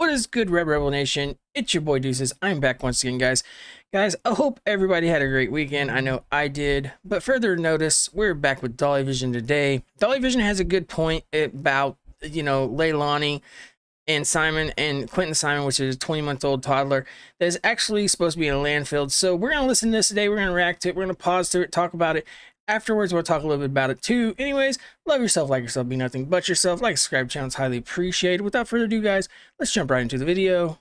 What is good, Red Rebel Nation? It's your boy Deuces. I'm back once again, guys. Guys, I hope everybody had a great weekend. I know I did. But further notice, we're back with Dolly Vision today. Dolly Vision has a good point about, Leilani and Simon and Quinton Simon, which is a 20-month-old toddler that is actually supposed to be in a landfill. So we're going to listen to this today. We're going to react to it. We're going to pause to it, talk about it. Afterwards, we'll talk a little bit about it too. Anyways, love yourself, like yourself, be nothing but yourself. Like, subscribe, channel is highly appreciated. Without further ado, guys, let's jump right into the video.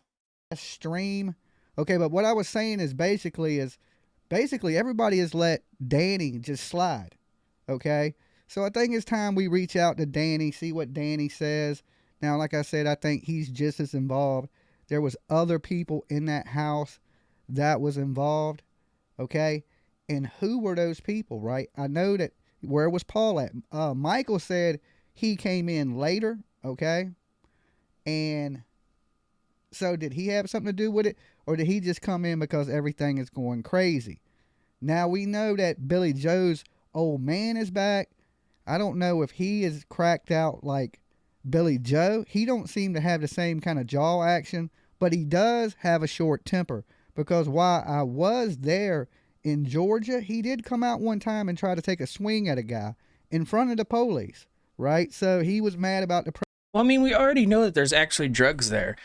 Stream. Okay, but what I was saying is basically everybody has let Danny just slide. Okay, so I think it's time we reach out to Danny, see what Danny says. Now, like I said, I think he's just as involved. There was other people in that house that was involved. Okay. And who were those people, right? I know that, where was Paul at? Michael said he came in later, okay? And so did he have something to do with it? Or did he just come in because everything is going crazy? Now we know that Billy Joe's old man is back. I don't know if he is cracked out like Billy Joe. He don't seem to have the same kind of jaw action, but he does have a short temper. Because while I was there in Georgia, he did come out one time and try to take a swing at a guy in front of the police, right? So he was mad about the... Well, I mean, we already know that there's actually drugs there.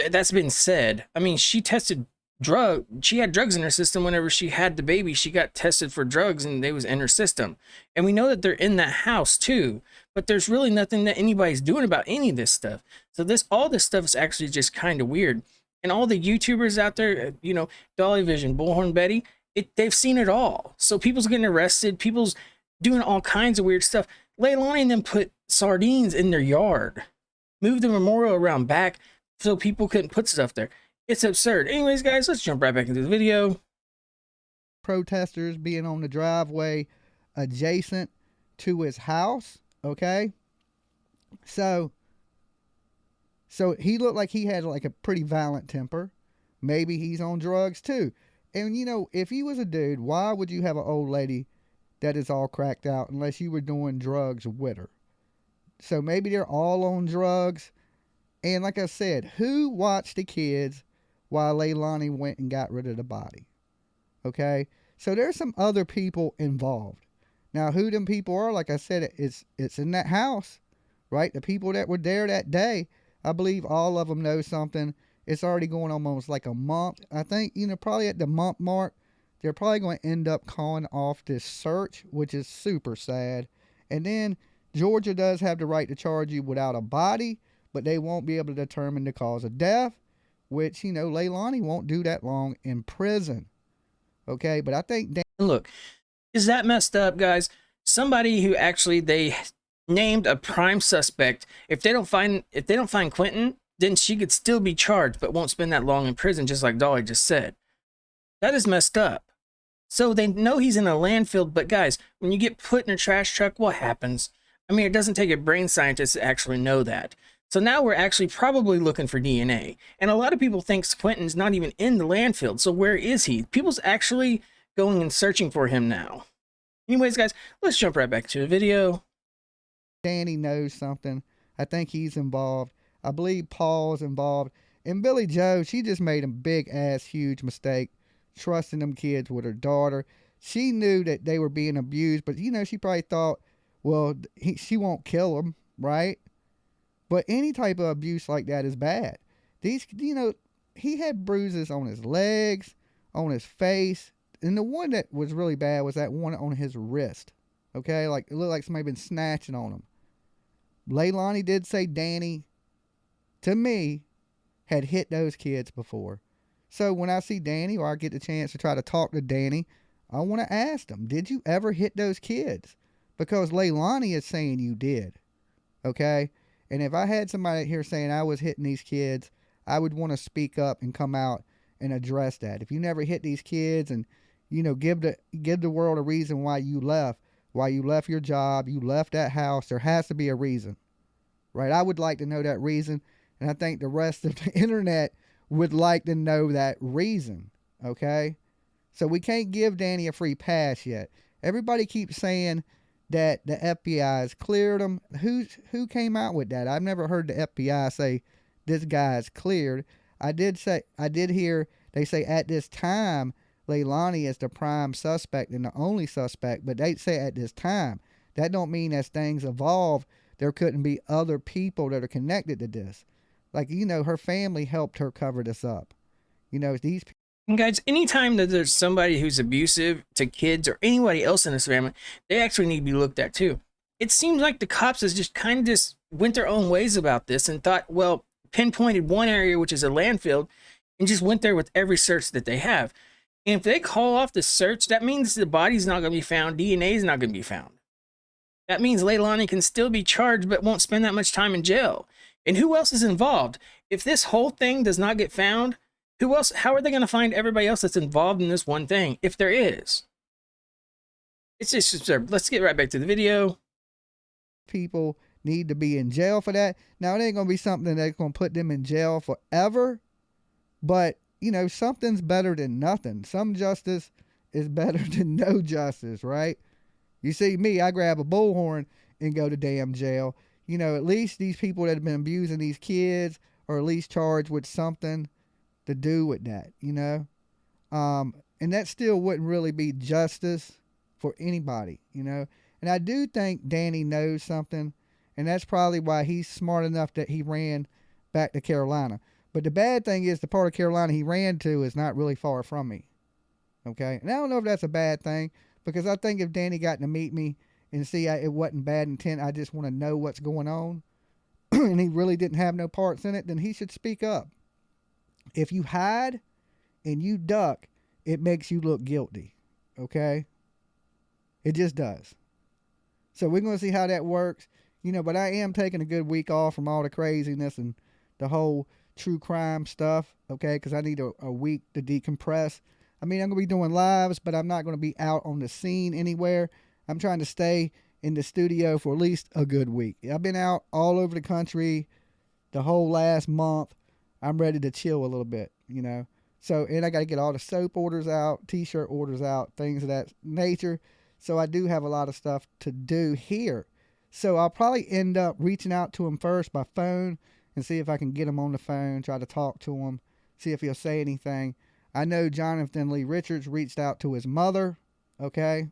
That's been said. I mean, she had drugs in her system whenever she had the baby. She got tested for drugs and they was in her system. And we know that they're in that house too, but there's really nothing that anybody's doing about any of this stuff. So all this stuff is actually just kind of weird. And all the YouTubers out there, Dolly Vision, Bullhorn Betty, they've seen it all. So people's getting arrested, people's doing all kinds of weird stuff. Leilani and them put sardines in their yard, moved the memorial around back so people couldn't put stuff there. It's absurd. Anyways, guys, let's jump right back into the video. Protesters being on the driveway adjacent to his house, okay? So he looked like he had like a pretty violent temper. Maybe he's on drugs too. And, if he was a dude, why would you have an old lady that is all cracked out unless you were doing drugs with her? So maybe they're all on drugs. And like I said, who watched the kids while Leilani went and got rid of the body? Okay? So there's some other people involved. Now, who them people are, like I said, it's in that house, right? The people that were there that day, I believe all of them know something. It's already going almost like a month. I think, probably at the month mark, they're probably going to end up calling off this search, which is super sad. And then Georgia does have the right to charge you without a body, but they won't be able to determine the cause of death, which, Leilani won't do that long in prison. Okay, but I think... Look, is that messed up, guys? Somebody who actually they named a prime suspect, if they don't find Quinton, then she could still be charged, but won't spend that long in prison, just like Dolly just said. That is messed up. So they know he's in a landfill, but guys, when you get put in a trash truck, what happens? I mean, it doesn't take a brain scientist to actually know that. So now we're actually probably looking for DNA. And a lot of people think Quinton's not even in the landfill. So where is he? People's actually going and searching for him now. Anyways, guys, let's jump right back to the video. Danny knows something. I think he's involved. I believe Paul's involved. And Billy Joe, she just made a big-ass huge mistake trusting them kids with her daughter. She knew that they were being abused, but, she probably thought, well, she won't kill them, right? But any type of abuse like that is bad. He had bruises on his legs, on his face, and the one that was really bad was that one on his wrist, okay? Like, it looked like somebody been snatching on him. Leilani did say Danny, to me, had hit those kids before. So when I see Danny, or I get the chance to try to talk to Danny, I want to ask him, did you ever hit those kids? Because Leilani is saying you did, okay? And if I had somebody here saying I was hitting these kids, I would want to speak up and come out and address that. If you never hit these kids and, give the world a reason why you left your job, you left that house, there has to be a reason, right? I would like to know that reason. And I think the rest of the internet would like to know that reason, okay? So we can't give Danny a free pass yet. Everybody keeps saying that the FBI has cleared him. Who came out with that? I've never heard the FBI say this guy is cleared. I did hear they say at this time Leilani is the prime suspect and the only suspect, but they say at this time. That don't mean as things evolve, there couldn't be other people that are connected to this. Like, her family helped her cover this up. These people. And guys, anytime that there's somebody who's abusive to kids or anybody else in this family, they actually need to be looked at too. It seems like the cops has just kind of just went their own ways about this and thought, well, pinpointed one area, which is a landfill, and just went there with every search that they have. And if they call off the search, that means the body's not going to be found. DNA is not going to be found. That means Leilani can still be charged, but won't spend that much time in jail. And who else is involved? If this whole thing does not get found, who else? How are they going to find everybody else that's involved in this one thing, if there is? It's just absurd. Let's get right back to the video. People need to be in jail for that. Now, it ain't going to be something that's going to put them in jail forever, but, something's better than nothing. Some justice is better than no justice, right? You see me, I grab a bullhorn and go to damn jail. At least these people that have been abusing these kids are at least charged with something to do with that, and that still wouldn't really be justice for anybody, And I do think Danny knows something, and that's probably why he's smart enough that he ran back to Carolina. But the bad thing is the part of Carolina he ran to is not really far from me. Okay? And I don't know if that's a bad thing, because I think if Danny got to meet me and see it wasn't bad intent, I just want to know what's going on, and he really didn't have no parts in it, then he should speak up. If you hide and you duck, it makes you look guilty. Okay? It just does. So we're going to see how that works. But I am taking a good week off from all the craziness and the whole true crime stuff, okay? Because I need a week to decompress. I mean, I'm going to be doing lives, but I'm not going to be out on the scene anywhere. I'm trying to stay in the studio for at least a good week. I've been out all over the country the whole last month. I'm ready to chill a little bit, So, and I got to get all the soap orders out, t-shirt orders out, things of that nature. So I do have a lot of stuff to do here. So I'll probably end up reaching out to him first by phone and see if I can get him on the phone, try to talk to him, see if he'll say anything. I know Jonathan Lee Richards reached out to his mother, okay?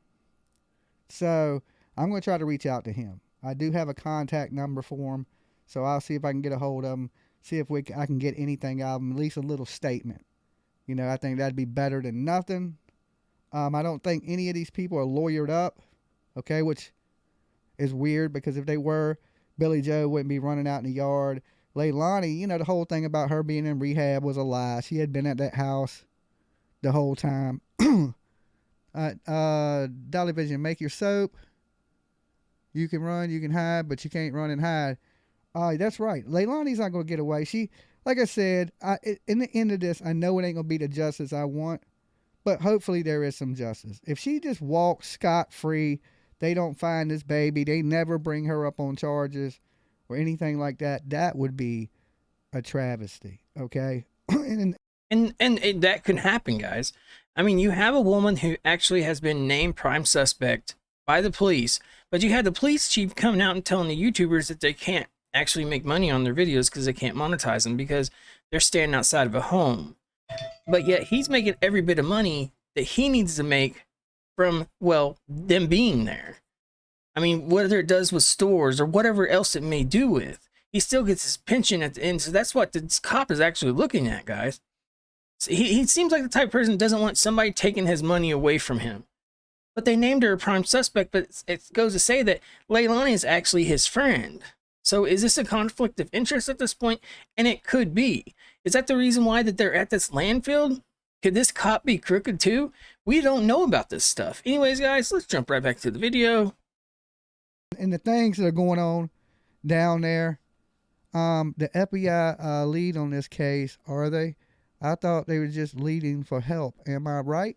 So I'm going to try to reach out to him. I do have a contact number for him, so I'll see if I can get a hold of him, see if I can get anything out of him, at least a little statement. I think that'd be better than nothing. I don't think any of these people are lawyered up, okay, which is weird because if they were, Billy Joe wouldn't be running out in the yard. Leilani, the whole thing about her being in rehab was a lie. She had been at that house the whole time. Dolly Vision, make your soap. You can run, you can hide, but you can't run and hide. That's right. Leilani's not going to get away. She, like I said, in the end of this, I know it ain't going to be the justice I want, but hopefully there is some justice. If she just walks scot-free, they don't find this baby, they never bring her up on charges or anything like that, that would be a travesty, okay? And that can happen, guys. I mean, you have a woman who actually has been named prime suspect by the police, but you had the police chief coming out and telling the YouTubers that they can't actually make money on their videos because they can't monetize them because they're standing outside of a home. But yet he's making every bit of money that he needs to make from, well, them being there. I mean, whether it does with stores or whatever else it may do with, he still gets his pension at the end. So that's what this cop is actually looking at, guys. So he seems like the type of person that doesn't want somebody taking his money away from him. But they named her a prime suspect, but it goes to say that Leilani is actually his friend. So is this a conflict of interest at this point? And it could be. Is that the reason why that they're at this landfill? Could this cop be crooked too? We don't know about this stuff. Anyways, guys, let's jump right back to the video. And the things that are going on down there, the FBI lead on this case, are they? I thought they were just leading for help. Am I right?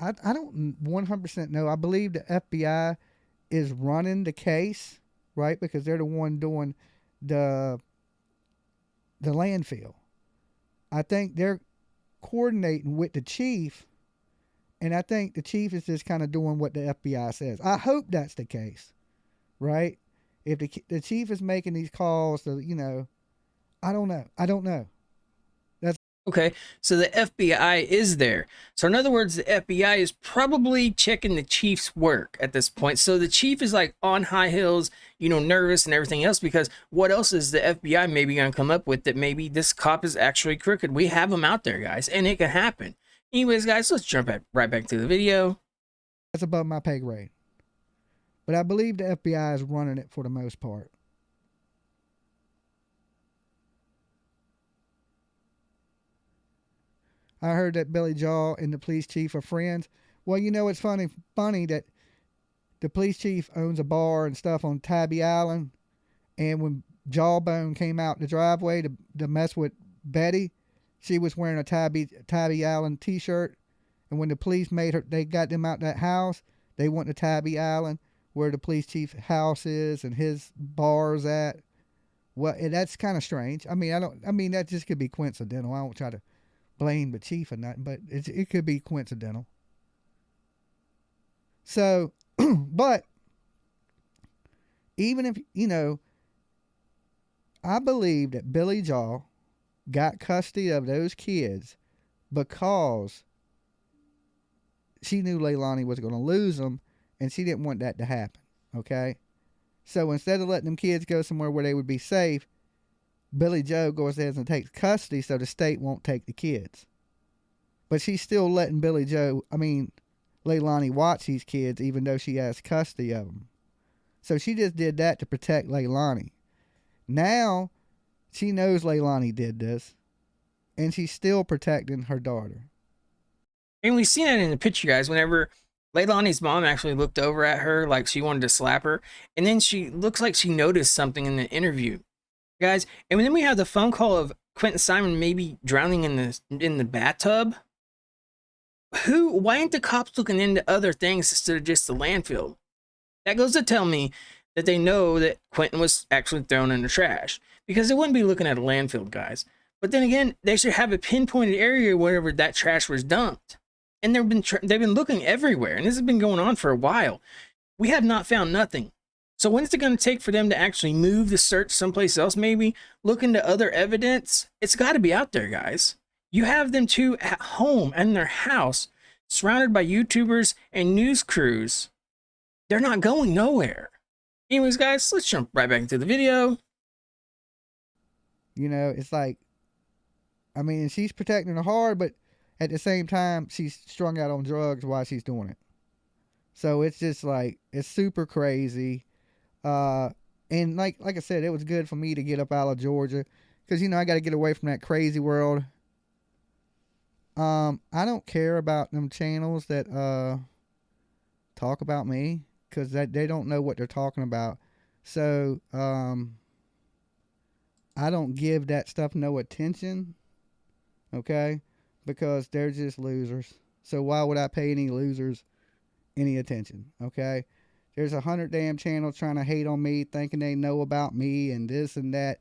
I don't 100% know. I believe the FBI is running the case, right? Because they're the one doing the landfill. I think they're coordinating with the chief, and I think the chief is just kind of doing what the FBI says. I hope that's the case, right? If the chief is making these calls to, I don't know. I don't know. That's Okay, so the FBI is there. So in other words, the FBI is probably checking the chief's work at this point. So the chief is like on high heels, you know, nervous and everything else, because what else is the FBI maybe going to come up with that maybe this cop is actually crooked? We have them out there, guys, and it can happen. Anyways, guys, let's jump right back to the video. above my pay grade. But I believe the FBI is running it for the most part. I heard that Billy Jaw and the police chief are friends. Well, you know, it's funny that the police chief owns a bar and stuff on Tabby Island. And when Jawbone came out the driveway to mess with Betty, she was wearing a Tabby Island t-shirt. And when the police they got them out that house, they went to Tabby Island, where the police chief's house is and his bar's at. Well, that's kind of strange. I mean, that just could be coincidental. I don't try to blame the chief or nothing, but it could be coincidental. So, but even if, you know, I believe that Billy Jaw got custody of those kids because she knew Leilani was going to lose them, and she didn't want that to happen, okay? So instead of letting them kids go somewhere where they would be safe, Billy Joe goes ahead and takes custody so the state won't take the kids. But she's still letting Leilani watch these kids even though she has custody of them. So she just did that to protect Leilani. Now, she knows Leilani did this, and she's still protecting her daughter. And we've seen that in the picture, guys, whenever Leilani's mom actually looked over at her like she wanted to slap her, and then she looks like she noticed something in the interview, guys. And then we have the phone call of Quinton Simon maybe drowning in the bathtub. Why ain't the cops looking into other things instead of just the landfill? That goes to tell me that they know that Quinton was actually thrown in the trash, because they wouldn't be looking at a landfill, guys. But then again, they should have a pinpointed area wherever that trash was dumped. And they've been looking everywhere, and this has been going on for a while. We have not found nothing. So when is it going to take for them to actually move the search someplace else, maybe look into other evidence? It's got to be out there, guys. You have them two at home in their house, surrounded by YouTubers and news crews. They're not going nowhere. Anyways, guys, let's jump right back into the video. You know, it's like, I mean, she's protecting her hard, but at the same time, she's strung out on drugs while she's doing it. So it's just like, it's super crazy. And like I said, it was good for me to get up out of Georgia, because, you know, I got to get away from that crazy world. I don't care about them channels that talk about me, because they don't know what they're talking about. So I don't give that stuff no attention, okay, because they're just losers. So why would I pay any losers any attention, okay? There's 100 damn channels trying to hate on me, thinking they know about me and this and that.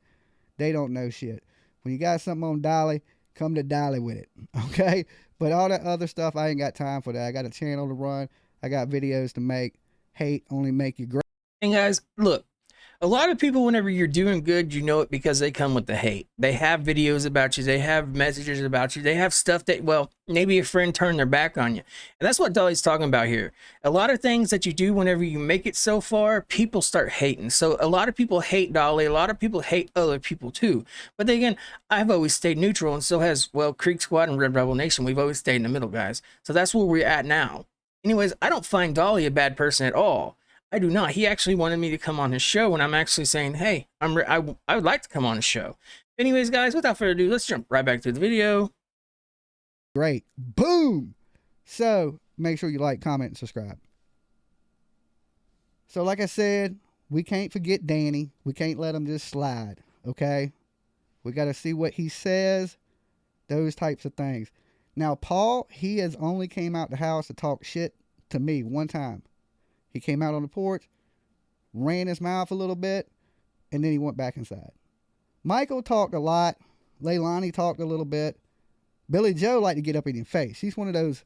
They don't know shit. When you got something on Dolly, come to Dolly with it, okay? But all that other stuff, I ain't got time for that. I got a channel to run. I got videos to make. Hate only make you great. And guys, look, a lot of people, whenever you're doing good, you know it because they come with the hate. They have videos about you. They have messages about you. They have stuff that, well, maybe a friend turned their back on you. And that's what Dolly's talking about here. A lot of things that you do whenever you make it so far, people start hating. So a lot of people hate Dolly. A lot of people hate other people too. But then again, I've always stayed neutral, and so has, well, Creek Squad and Red Rebel Nation. We've always stayed in the middle, guys. So that's where we're at now. Anyways, I don't find Dolly a bad person at all. I do not. He actually wanted me to come on his show, and I'm actually saying, hey, I would like to come on his show. Anyways, guys, without further ado, let's jump right back to the video. Great. Boom. So make sure you like, comment, and subscribe. So like I said, we can't forget Danny. We can't let him just slide, okay? We got to see what he says, those types of things. Now, Paul, he has only came out the house to talk shit to me one time. He came out on the porch, ran his mouth a little bit, and then he went back inside. Michael talked a lot. Leilani talked a little bit. Billy Joe liked to get up in your face. He's one of those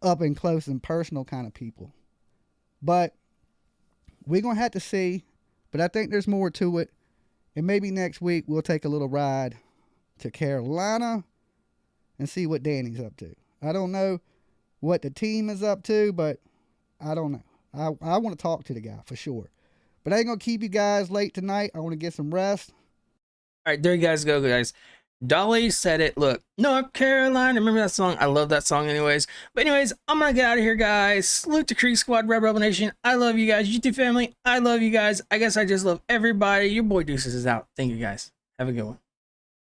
up and close and personal kind of people. But we're going to have to see. But I think there's more to it. And maybe next week we'll take a little ride to Carolina and see what Danny's up to. I don't know what the team is up to, but I don't know. I want to talk to the guy for sure. But I ain't going to keep you guys late tonight. I want to get some rest. All right, there you guys go, guys. Dolly said it. Look, North Carolina. Remember that song? I love that song anyways. But anyways, I'm going to get out of here, guys. Salute to Creek Squad, Rebel Nation. I love you guys. YouTube family, I love you guys. I guess I just love everybody. Your boy Deuces is out. Thank you, guys. Have a good one.